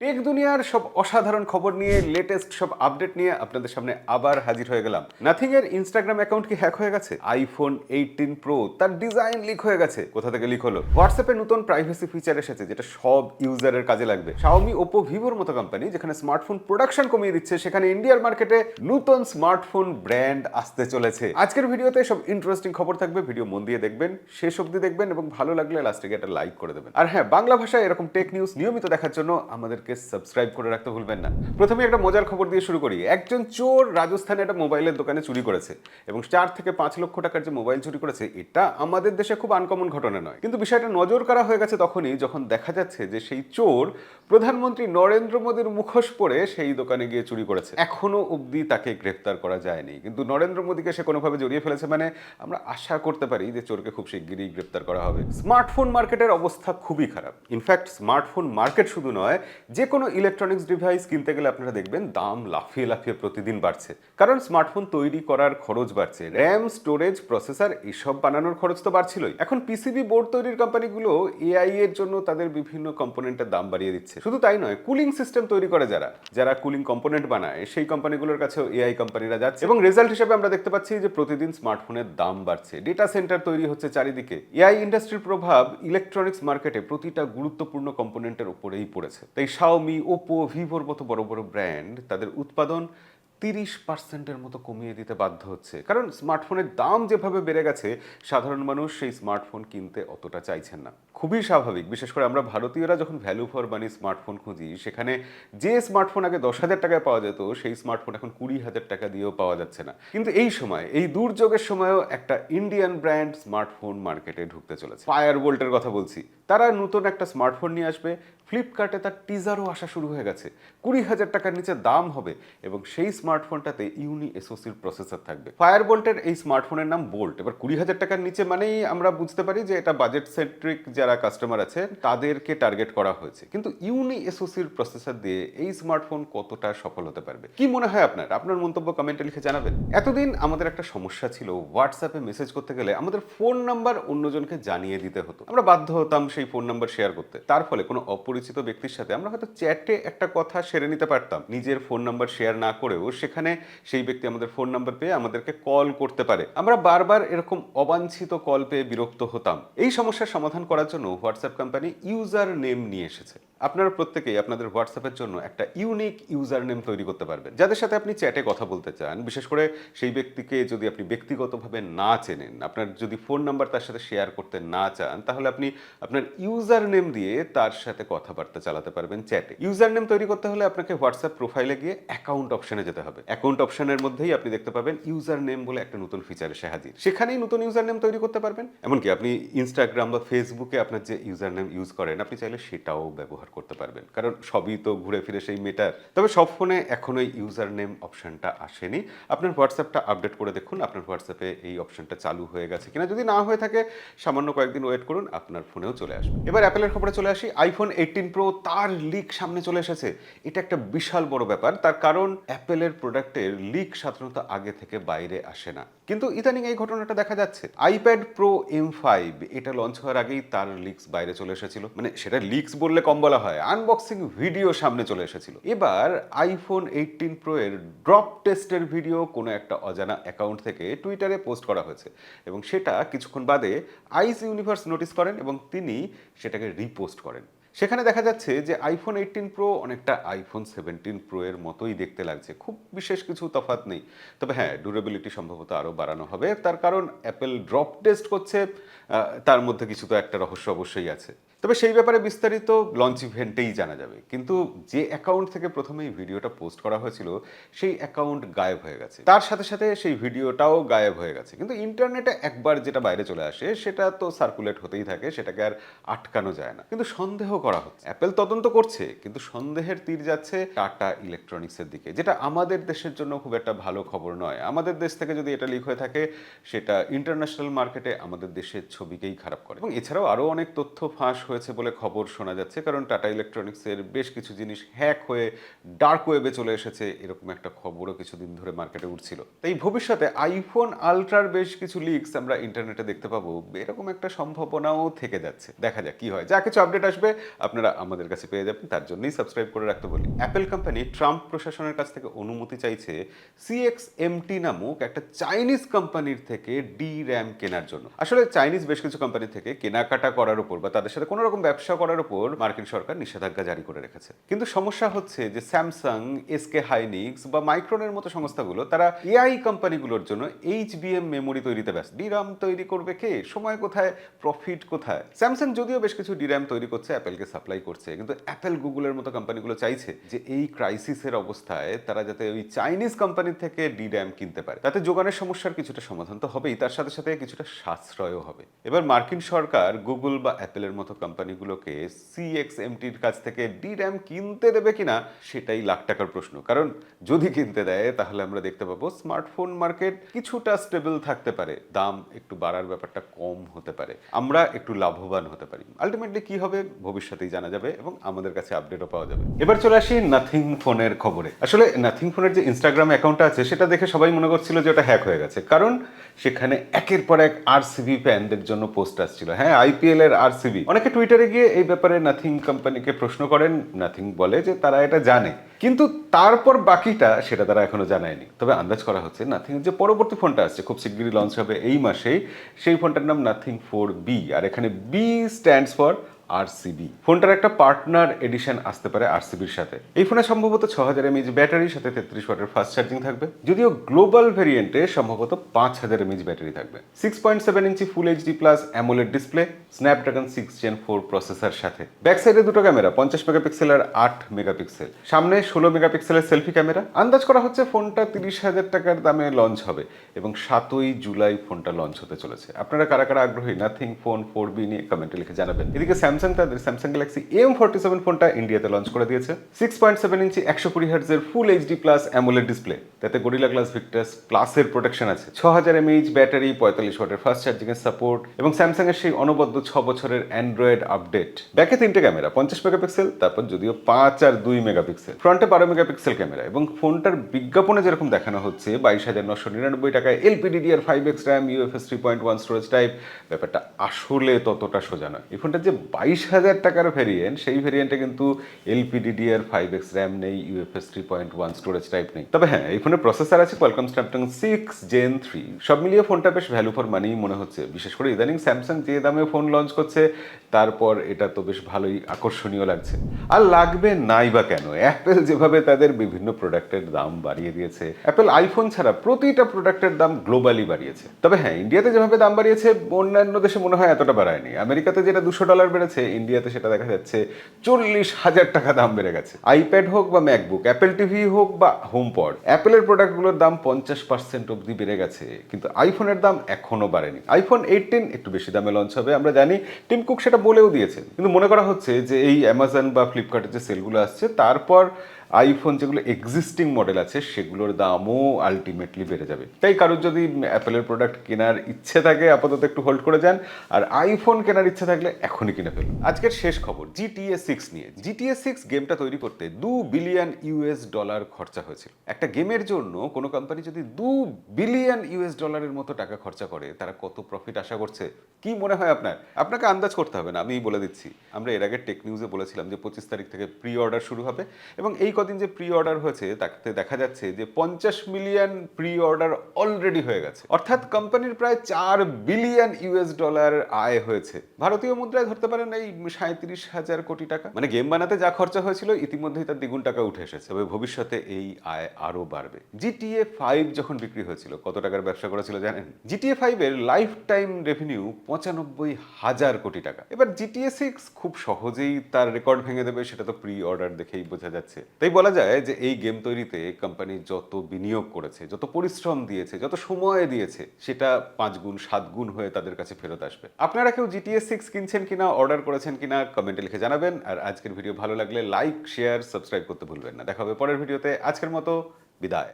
Take দুনিয়ার সব অসাধারণ খবর নিয়ে লেটেস্ট সব আপডেট নিয়ে আপনাদের সামনে আবার হাজির হয়ে গেলাম। নাথিং এর ইনস্টাগ্রাম অ্যাকাউন্ট কি হ্যাক হয়ে গেছে? আইফোন 18 প্রো তার ডিজাইন লিক হয়ে গেছে। কোথা থেকে লিক হলো? হোয়াটসঅ্যাপে নতুন প্রাইভেসি ফিচার এসেছে যেটা সব ইউজারের কাজে লাগবে। শাওমি, ওপো, ভিভোর মতো কোম্পানি যেখানে স্মার্টফোন প্রোডাকশন কমিয়ে দিচ্ছে, সেখানে ইন্ডিয়ার মার্কেটে নতুন স্মার্টফোন ব্র্যান্ড আসতে চলেছে। আজকের ভিডিওতে সব ইন্টারেস্টিং খবর থাকবে, ভিডিও মন দিয়ে দেখবেন, শেষ অবধি দেখবেন এবং ভালো লাগলে লাস্টে গিয়ে একটা লাইক করে দেবেন। আর হ্যাঁ, বাংলা ভাষায় এরকম টেক নিউজ নিয়মিত দেখার জন্য আমাদেরকে সাবস্ক্রাইব করে রাখতে ভুলবেন না। প্রথমে একটা মজার খবর দিয়ে শুরু করি। একজন চোর রাজস্থানে একটা মোবাইলের দোকানে চুরি করেছে এবং 4 থেকে 5 লক্ষ টাকার যে মোবাইল চুরি করেছে, এটা আমাদের দেশে খুব আনকমন ঘটনা নয়। কিন্তু বিষয়টা নজর করা হয়ে গেছে তখনই যখন দেখা যাচ্ছে যে সেই চোর প্রধানমন্ত্রী নরেন্দ্র মোদীর মুখোশ পরে সেই দোকানে গিয়ে চুরি করেছে। এখনো অবধি তাকে গ্রেফতার করা যায়নি, কিন্তু নরেন্দ্র মোদীকে সে কোনোভাবে জড়িয়ে ফেলেছে, মানে আমরা আশা করতে পারি যে চোরকে খুব শিগগিরই গ্রেফতার করা হবে। স্মার্টফোন মার্কেটের অবস্থা খুবই খারাপ। ইনফ্যাক্ট স্মার্টফোন মার্কেট শুধু নয়, যে কোনো ইলেকট্রনিক্স ডিভাইস কিনতে গেলে আপনারা দেখবেন দাম লাফিয়ে লাফিয়ে প্রতিদিন বাড়ছে, কারণ স্মার্টফোন তৈরি করার খরচ বাড়ছে। র্যাম, স্টোরেজ, প্রসেসর এসব বানানোর খরচ তো বাড়ছিলই। এখন পিসিবি বোর্ড তৈরির কোম্পানিগুলো এআই এর জন্য তাদের বিভিন্ন কম্পোনেন্টের দাম বাড়িয়ে দিচ্ছে। শুধু তাই নয়, কুলিং সিস্টেম তৈরি করে যারা কুলিং কম্পোনেন্ট বানায়, সেই কোম্পানিগুলোর কাছেও এআই কোম্পানিরা যাচ্ছে এবং রেজাল্ট হিসেবে আমরা দেখতে পাচ্ছি যে প্রতিদিন স্মার্টফোনের দাম বাড়ছে। ডেটা সেন্টার তৈরি হচ্ছে চারিদিকে। এআই ইন্ডাস্ট্রির প্রভাব ইলেকট্রনিক্স মার্কেটে প্রতিটা গুরুত্বপূর্ণ কম্পোনেন্টের উপরেই পড়েছে। তাই শাওমি, ওপো, ভিভোর মতো বড় বড় ব্র্যান্ড তাদের উৎপাদন 30% মতো কমিয়ে দিতে বাধ্য হচ্ছে, কারণ স্মার্টফোনের দাম যেভাবে বেড়ে গেছে, সাধারণ মানুষ সেই স্মার্টফোন কিনতে অতটা চাইছেন না। খুবই স্বাভাবিক, বিশেষ করে আমরা ভারতীয়রা যখন ভ্যালু ফর মানি স্মার্টফোন খুঁজি, সেখানে যে স্মার্টফোন আগে 10,000 টাকায় পাওয়া যেত, সেই স্মার্টফোন এখন 20,000 টাকা দিয়েও পাওয়া যাচ্ছে না। কিন্তু এই সময়, এই দুর্যোগের সময়ও একটা ইন্ডিয়ান ব্র্যান্ড স্মার্টফোন মার্কেটে ঢুকতে চলেছে। ফায়ারবোল্টের কথা বলছি। তারা নতুন একটা স্মার্টফোন নিয়ে আসবে। ফ্লিপকার্টে তার টিজারও আসা শুরু হয়ে গেছে। 20,000 টাকার নিচে দাম হবে এবং সেই স্মার্টফোনটাতে ইউনি এসওসির প্রসেসর থাকবে। ফায়ারবোল্টের এই স্মার্টফোনের নাম বোল্ট। এবার 20,000 টাকার নিচে মানেই আমরা বুঝতে পারি যে এটা বাজেট সেন্ট্রিক যারা কাস্টমার আছে তাদেরকে টার্গেট করা হয়েছে। কিন্তু ইউনি এসওসির প্রসেসর দিয়ে এই স্মার্টফোন কতটা সফল হতে পারবে, কি মনে হয় আপনার? আপনার মন্তব্য কমেন্টে লিখে জানাবেন। এতদিন আমাদের একটা সমস্যা ছিল, হোয়াটসঅ্যাপে মেসেজ করতে গেলে আমাদের ফোন নাম্বার অন্যজনকে জানিয়ে দিতে হতো। আমরা বাধ্য হতাম সেই ফোন নাম্বার শেয়ার করতে। তার ফলে কোনো অপরিচিত ব্যক্তির সাথে আমরা হয়তো চ্যাটে একটা কথা সেরে নিতে পারতাম, নিজের ফোন নাম্বার শেয়ার না করেও সেখানে সেই ব্যক্তি আমাদের ফোন নাম্বার পেয়ে আমাদেরকে কল করতে পারে। আমরা বারবার এরকম অবাঞ্ছিত কল পেয়ে বিরক্ত হতাম। এই সমস্যার সমাধান করার জন্য হোয়াটসঅ্যাপ কোম্পানি ইউজার নেম নিয়ে এসেছে। আপনারা প্রত্যেকেই আপনাদের হোয়াটসঅ্যাপের জন্য একটা ইউনিক ইউজার নেম তৈরি করতে পারবেন, যাদের সাথে আপনি চ্যাটে কথা বলতে চান। বিশেষ করে সেই ব্যক্তিকে যদি আপনি ব্যক্তিগতভাবে না চেনেন, আপনার যদি ফোন নাম্বার তার সাথে শেয়ার করতে না চান, তাহলে আপনি আপনার ইউজার নেম দিয়ে তার সাথে কথাবার্তা চালাতে পারবেন চ্যাটে। ইউজার নেম তৈরি করতে হলে আপনাকে হোয়াটসঅ্যাপ প্রোফাইলে গিয়ে অ্যাকাউন্ট অপশনে যেতে হবে। অ্যাকাউন্ট অপশনের মধ্যেই আপনি দেখতে পাবেন ইউজার নেম বলে একটা নতুন ফিচার এসে হাজির। সেখানেই নতুন ইউজার নেম তৈরি করতে পারবেন। এমনকি আপনি ইনস্টাগ্রাম বা ফেসবুকে আপনার যে ইউজার নেম ইউজ করেন, আপনি চাইলে সেটাও ব্যবহার করতে পারবেন, কারণ সবই তো ঘুরে ফিরে সেই মেটার। তবে সব ফোনে এখনো ইউজার নেম অপশনটা আসেনি। আপনার হোয়াটসঅ্যাপটা আপডেট করে দেখুন আপনার হোয়াটসঅ্যাপে এই অপশনটা চালু হয়ে গেছে কিনা। যদি না হয়ে থাকে, সামান্য কয়েকদিন ওয়েট করুন, আপনার ফোনেও চলে আসবে। এবার অ্যাপেলের খবরে চলে আসি। আইফোন 18 প্রো তার লিক সামনে চলে এসেছে। এটা একটা বিশাল বড় ব্যাপার, তার কারণ অ্যাপেলের প্রোডাক্টের লিক সাধারণত আগে থেকে বাইরে আসে না, কিন্তু ইদানিং এই ঘটনাটা দেখা যাচ্ছে। আইপ্যাড প্রো M5 এটা লঞ্চ হওয়ার আগেই তার লিকস বাইরে চলে এসেছিল। মানে সেটা লিকস বললে কম বলা হয়, আনবক্সিং ভিডিও সামনে চলে এসেছিল। এবার আইফোন 18 প্রো এর ড্রপ টেস্টের ভিডিও কোনো একটা অজানা অ্যাকাউন্ট থেকে টুইটারে পোস্ট করা হয়েছে এবং সেটা কিছুক্ষণ বাদে আইস ইউনিভার্স নোটিস করেন এবং তিনি সেটাকে রিপোস্ট করেন। সেখানে দেখা যাচ্ছে যে আইফোন 18 প্রো অনেকটা আইফোন 17 প্রো এর মতোই দেখতে লাগছে, খুব বিশেষ কিছু তফাৎ নেই। তবে হ্যাঁ, ডিউরেবিলিটি সম্ভবত আরও বাড়ানো হবে, তার কারণ অ্যাপেল ড্রপ টেস্ট করছে, তার মধ্যে কিছু তো একটা রহস্য অবশ্যই আছে। তবে সেই ব্যাপারে বিস্তারিত লঞ্চ ইভেন্টেই জানা যাবে। কিন্তু যে অ্যাকাউন্ট থেকে প্রথমে এই ভিডিওটা পোস্ট করা হয়েছিল, সেই অ্যাকাউন্ট গায়েব হয়ে গেছে, তার সাথে সাথে সেই ভিডিওটাও গায়েব হয়ে গেছে। কিন্তু ইন্টারনেটে একবার যেটা বাইরে চলে আসে সেটা তো সার্কুলেট হতেই থাকে, সেটাকে আর আটকানো যায় না। কিন্তু সন্দেহ করা হচ্ছে, অ্যাপেল তদন্ত করছে, কিন্তু সন্দেহের তীর যাচ্ছে টাটা ইলেকট্রনিক্সের দিকে, যেটা আমাদের দেশের জন্য খুব একটা ভালো খবর নয়। আমাদের দেশ থেকে যদি এটা লিক হয়ে থাকে, সেটা ইন্টারন্যাশনাল মার্কেটে আমাদের দেশের ছবিকেই খারাপ করে। এবং এছাড়াও আরও অনেক তথ্য ফাঁস হয়েছে বলে খবর শোনা যাচ্ছে, কারণ টাটা ইলেকট্রনিক্সের বেশ কিছু জিনিস হ্যাক হয়ে ডার্ক ওয়েবে চলে এসেছে, এরকম একটা খবরও কিছুদিন ধরে মার্কেটে উঠছিল। তাই ভবিষ্যতে আইফোন আলট্রার বেশ কিছু লিকস আমরা ইন্টারনেটে দেখতে পাবো, এরকম একটা সম্ভাবনাও থেকে যাচ্ছে। দেখা যাক কি হয়। যা কিছু আপডেট আসবে আপনারা আমাদের কাছে পেয়ে যাবেন, তার জন্যই সাবস্ক্রাইব করে রাখতে বলি। অ্যাপেল কোম্পানি ট্রাম্প প্রশাসনের কাছ থেকে অনুমতি চাইছে CXMT নামক একটা চাইনিজ কোম্পানির থেকে DRAM কেনার জন্য। আসলে চাইনিজ বেশ কিছু কোম্পানি থেকে কেনাকাটা করার উপর বা তাদের সাথে কোনো রকম ব্যবসা করার উপর মার্কিন সরকার নিষেধাজ্ঞা জারি করে রেখেছে। কিন্তু সমস্যা হচ্ছে যে স্যামসাং, SK হাইনিক্স বা মাইক্রনের মতো সংস্থাগুলো তারা AI কোম্পানিগুলোর জন্য HBM মেমোরি তৈরিতে ব্যস্ত। DRAM তৈরি করবে কে, সময় কোথায়, প্রফিট কোথায়? স্যামসাং যদিও বেশ কিছু DRAM তৈরি করছে, অ্যাপেলকে সাপ্লাই করছে, কিন্তু অ্যাপেল, গুগলের মতো কোম্পানিগুলো চাইছে যে এই ক্রাইসিসের অবস্থায় তারা যাতে ওই চাইনিজ কোম্পানি থেকে DRAM কিনতে পারে। তাতে যোগানের সমস্যার কিছুটা সমাধান তো হবেই, তার সাথে সাথে কিছুটা সাশ্রয়ও হবে। এবার মার্কিন সরকার গুগল বা অ্যাপেলের মতো কোম্পানিগুলোকে CXMTর কাছ থেকে DRAM কিনতে দেবে কিনা সেটাই লাখ টাকার প্রশ্ন। কারণ যদি কিনতে দেয় তাহলে আমরা দেখতে পাবো স্মার্টফোন মার্কেট কিছুটা স্টেবল থাকতে পারে, দাম একটু বাড়ার ব্যাপারটা কম হতে পারে, আমরা একটু লাভবান হতে পারি। আলটিমেটলি কি হবে ভবিষ্যতেই জানা যাবে এবং আমাদের কাছে আপডেটও পাওয়া যাবে। এবার চলে আসি নাথিং ফোনের খবরে। আসলে নাথিং ফোনের যে ইনস্টাগ্রাম অ্যাকাউন্টটা আছে সেটা দেখে সবাই মনে করছিল যে ওটা হ্যাক হয়ে গেছে, কারণ সেখানে একের পর এক RCB ফ্যানদের জন্য পোস্ট আসছিল। হ্যাঁ, IPL এর RCB। অনেকে টুইটারে গিয়ে এই ব্যাপারে নাথিং কোম্পানিকে প্রশ্ন করেন, নাথিং বলে যে তারা এটা জানে, কিন্তু তারপর বাকিটা সেটা তারা এখনো জানায়নি। তবে আন্দাজ করা হচ্ছে নাথিং যে পরবর্তী ফোনটা আসছে, খুব শিগগিরই লঞ্চ হবে এই মাসেই, সেই ফোনটার নাম নাথিং 4B, আর এখানে B স্ট্যান্ডস ফর RCB। ফোনটার একটা পার্টনার এডিশন আসতে পারে RCBর সাথে। এই ফোনে সম্ভবত 6000 mAh ব্যাটারির সাথে 33 ওয়াটের ফাস্ট চার্জিং থাকবে, যদিও গ্লোবাল ভেরিয়েন্টে সম্ভবত 5000 mAh ব্যাটারি থাকবে। 6.7 ইঞ্চি ফুল HD plus AMOLED display, Snapdragon 6 Gen 4 processor সাথে। ব্যাক সাইডে দুটো ক্যামেরা, 50 মেগাপিক্সেল আর 8 মেগাপিক্সেল। সামনে 16 মেগাপিক্সেলের সেলফি ক্যামেরা। আন্দাজ করা হচ্ছে ফোনটা 30,000 টাকার দামে লঞ্চ হবে এবং 7ই জুলাই ফোনটা লঞ্চ হতে চলেছে। আপনারা কারা কারা আগ্রহী নাথিং ফোন 4B নিয়ে কমেন্টে লিখে জানাবেন। এদিকে স্যামসাং তাদের স্যামসাং গ্যালাক্সি M47 ফোনটা ইন্ডিয়াতে লঞ্চ করে দিয়েছে। 6.7 ইঞ্চি 120 হার্টজের ফুল HD প্লাস অ্যামোলেড ডিসপ্লে, তাতে গরিলা গ্লাস ভিক্টাস প্লাসের প্রোটেকশন আছে, 6000 mAh ব্যাটারি, 45 ওয়াটের ফাস্ট চার্জিং এর সাপোর্ট এবং স্যামসাং এর সেই অনবদ্য 6 বছরের অ্যান্ড্রয়েড আপডেট। ব্যাকে 3টে ক্যামেরা, 50 মেগাপিক্সেল, তারপর যদিও 5 আর 2 মেগাপিক্সেল, ফ্রন্টে 12 মেগাপিক্সেল ক্যামেরা এবং ফোনটার বিজ্ঞাপনে যেরকম দেখানো হচ্ছে 22,999 টাকায় LPDDR5X RAM, UFS 3.1 storage type, ব্যাপারটা আসলে ততটা সোজা নয়। এই ফোনটা যে 22,000 টাকার ভেরিয়েন্ট, সেই ভেরিয়েন্টে কিন্তু LPDDR5X RAM নেই, UFS 3.1 স্টোরেজ টাইপ নেই। তবে হ্যাঁ, এই ফোনের প্রসেসর আছে Qualcomm Snapdragon 6 Gen 3। সব মিলিয়ে ফোনটা বেশ ভ্যালু ফর মানি মনে হচ্ছে, বিশেষ করে ইদানিং স্যামসাং যে দামে ফোন লঞ্চ করছে তারপর এটা তো বেশ ভালোই আকর্ষণীয় লাগছে। আর লাগবে নাই বা কেন, অ্যাপেল যেভাবে তাদের বিভিন্ন প্রোডাক্টের দাম বাড়িয়ে দিয়েছে, অ্যাপেল আইফোন ছাড়া প্রতিটা প্রোডাক্টের দাম গ্লোবালি বাড়িয়েছে। তবে হ্যাঁ, ইন্ডিয়াতে যেভাবে দাম বাড়িয়েছে অন্যান্য দেশে মনে হয় এতটা বাড়ায়নি। আমেরিকাতে যেটা $200 বেড়েছে, ইন্ডিয়াতে সেটা দেখা যাচ্ছে 40,000 টাকা দাম বেড়ে গেছে। আইপ্যাড হোক বা ম্যাকবুক, অ্যাপেল টিভি হোক বা হোমপড, অ্যাপেলের প্রোডাক্টগুলোর দাম 50% অবধি বেড়ে গেছে, কিন্তু আইফোনের দাম এখনো বাড়েনি। আইফোন 18 একটু বেশি দামে লঞ্চ হবে আমরা জানি, টিম কুক সেটা বলেও দিয়েছেন, কিন্তু মনে করা হচ্ছে যে এই অ্যামাজন বা ফ্লিপকার্টের যে সেলগুলো আসছে তারপর আইফোন যেগুলো এক্সিস্টিং মডেল আছে সেগুলোর দামও আলটিমেটলি বেড়ে যাবে। তাই কারোর যদি অ্যাপেলের প্রোডাক্ট কেনার ইচ্ছে থাকে আপাতত একটু হোল্ড করে যান, আর আইফোন কেনার ইচ্ছে থাকলে এখনই কিনে ফেলুন। আজকের শেষ খবর GTA 6 নিয়ে। GTA 6 গেমটা তৈরি করতে $2 বিলিয়ন খরচা হয়েছিল। একটা গেমের জন্য কোনো কোম্পানি যদি $2 বিলিয়ন মতো টাকা খরচা করে, তারা কত প্রফিট আশা করছে কি মনে হয় আপনার? আপনাকে আন্দাজ করতে হবে না, আমি বলে দিচ্ছি। আমরা এর আগে টেক নিউজে বলেছিলাম যে 25 তারিখ থেকে প্রি অর্ডার শুরু হবে এবং এই কদিন যে প্রি অর্ডার হয়েছে তাতে দেখা যাচ্ছে যে 50 মিলিয়ন প্রি অর্ডার অলরেডি হয়ে গেছে, অর্থাৎ কোম্পানির প্রায় $4 বিলিয়ন আয় হয়েছে। ভারতীয় মুদ্রায় ধরতে পারেন এই 37,000 কোটি টাকা। মানে গেম বানাতে যা খরচা হয়েছিল ইতিমধ্যেই তার দ্বিগুণ টাকা উঠে এসেছে। তবে ভবিষ্যতে এই আয় আরো বাড়বে। GTA 5 যখন বিক্রি হয়েছিল কত টাকার ব্যবসা করেছিল জানেন? GTA 5 এর লাইফ টাইম রেভিনিউ 95,000 কোটি টাকা। এবার GTA 6 খুব সহজেই তার রেকর্ড ভেঙে দেবে, সেটা তো প্রি অর্ডার দেখেই বোঝা যাচ্ছে। তাই বলা যায় যে এই গেম তৈরিতে কোম্পানি যত বিনিয়োগ করেছে, যত পরিশ্রম দিয়েছে, যত সময় দিয়েছে, সেটা 5 গুণ 7 গুণ হয়ে তাদের কাছে ফেরত আসবে। আপনারা কেউ GTA 6 কিনছেন কিনা, অর্ডার করেছেন কিনা কমেন্টে লিখে জানাবেন। আর আজকের ভিডিও ভালো লাগলে লাইক, শেয়ার, সাবস্ক্রাইব করতে ভুলবেন না। দেখা হবে পরের ভিডিওতে। আজকের মতো বিদায়।